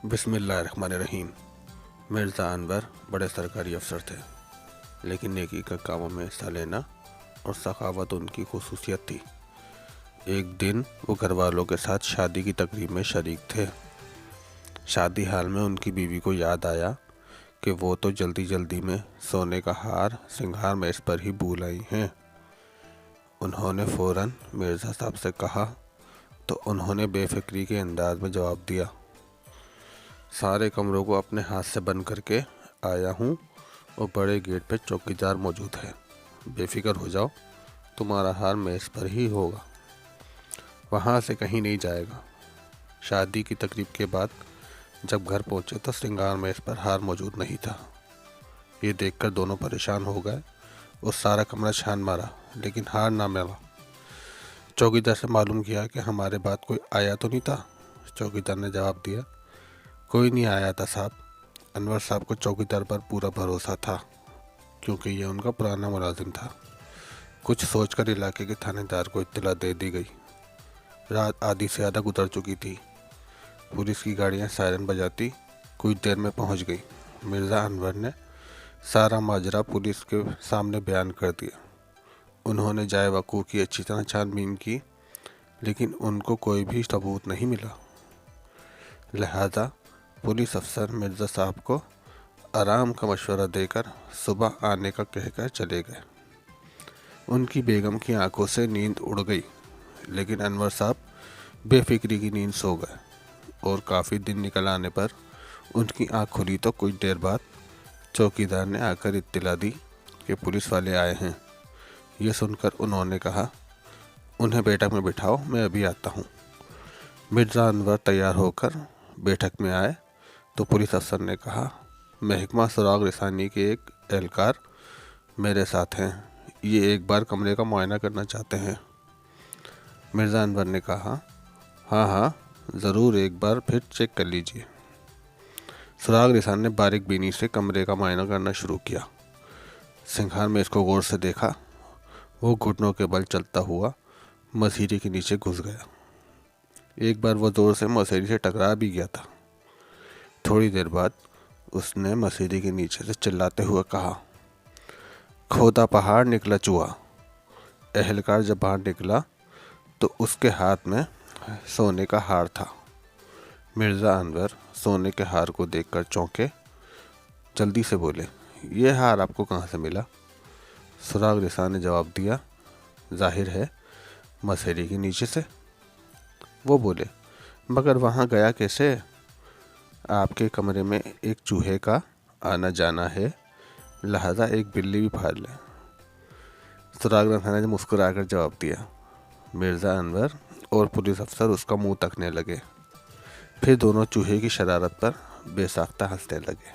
बिस्मिल्लाहिर्रहमानिर्रहीम। मिर्ज़ा अनवर बड़े सरकारी अफसर थे, लेकिन नेकी का कामों में हिस्सा लेना और सखावत उनकी खुसूसियत थी। एक दिन वो घर वालों के साथ शादी की तकरीब में शरीक थे। शादी हाल में उनकी बीवी को याद आया कि वो तो जल्दी जल्दी में सोने का हार सिंगार मेज़ पर ही भूल आई हैं। उन्होंने फ़ौरन मिर्ज़ा साहब से कहा तो उन्होंने बेफिक्री के अंदाज में जवाब दिया, सारे कमरों को अपने हाथ से बंद करके आया हूँ और बड़े गेट पे चौकीदार मौजूद है। बेफिक्र हो जाओ, तुम्हारा हार मेज़ पर ही होगा, वहाँ से कहीं नहीं जाएगा। शादी की तकरीब के बाद जब घर पहुँचे तो श्रृंगार मेज़ पर हार मौजूद नहीं था। ये देखकर दोनों परेशान हो गए और सारा कमरा छान मारा, लेकिन हार ना मिला। चौकीदार से मालूम किया कि हमारे बाद कोई आया तो नहीं था। चौकीदार ने जवाब दिया, कोई नहीं आया था साहब। अनवर साहब को चौकीदार पर पूरा भरोसा था, क्योंकि ये उनका पुराना मुलाजिम था। कुछ सोचकर इलाके के थानेदार को इत्तला दे दी गई। रात आधी से ज़्यादा गुजर चुकी थी। पुलिस की गाड़ियां सायरन बजाती कुछ देर में पहुंच गई। मिर्ज़ा अनवर ने सारा माजरा पुलिस के सामने बयान कर दिया। उन्होंने जाए वकूफ़ की अच्छी तरह छानबीन की, लेकिन उनको कोई भी सबूत नहीं मिला। लिहाजा पुलिस अफसर मिर्ज़ा साहब को आराम का मशवरा देकर सुबह आने का कहकर चले गए। उनकी बेगम की आंखों से नींद उड़ गई, लेकिन अनवर साहब बेफिक्री की नींद सो गए और काफ़ी दिन निकल आने पर उनकी आंख खुली तो कुछ देर बाद चौकीदार ने आकर इत्तला दी कि पुलिस वाले आए हैं। ये सुनकर उन्होंने कहा, उन्हें बैठक में बिठाओ, मैं अभी आता हूँ। मिर्ज़ा अनवर तैयार होकर बैठक में आए तो पुलिस अफसर ने कहा, महकमा सुराग रसानी के एक एहलकार मेरे साथ हैं, ये एक बार कमरे का मुआयना करना चाहते हैं। मिर्ज़ा अनवर ने कहा, हाँ हाँ ज़रूर, एक बार फिर चेक कर लीजिए। सुराग रसानी ने बारीक बीनी से कमरे का मुआयना करना शुरू किया। सिंगार में इसको गौर से देखा। वो घुटनों के बल चलता हुआ मसीरी के नीचे घुस गया। एक बार वो ज़ोर से मसीरी से टकरा भी गया था। थोड़ी देर बाद उसने मसीरी के नीचे से चिल्लाते हुए कहा, खोदा पहाड़ निकला चूहा। एहलकार जब बाहर निकला तो उसके हाथ में सोने का हार था। मिर्ज़ा अनवर सोने के हार को देखकर चौंके। जल्दी से बोले, ये हार आपको कहाँ से मिला? सुराग रसानी ने जवाब दिया, जाहिर है मसीरी के नीचे से। वो बोले, मगर वहाँ गया कैसे? आपके कमरे में एक चूहे का आना जाना है, लिहाजा एक बिल्ली भी फाड़ ले। सुराग रसानी ने मुस्कुराकर जवाब दिया। मिर्ज़ा अनवर और पुलिस अफसर उसका मुंह तकने लगे। फिर दोनों चूहे की शरारत पर बेसाख्ता हंसने लगे।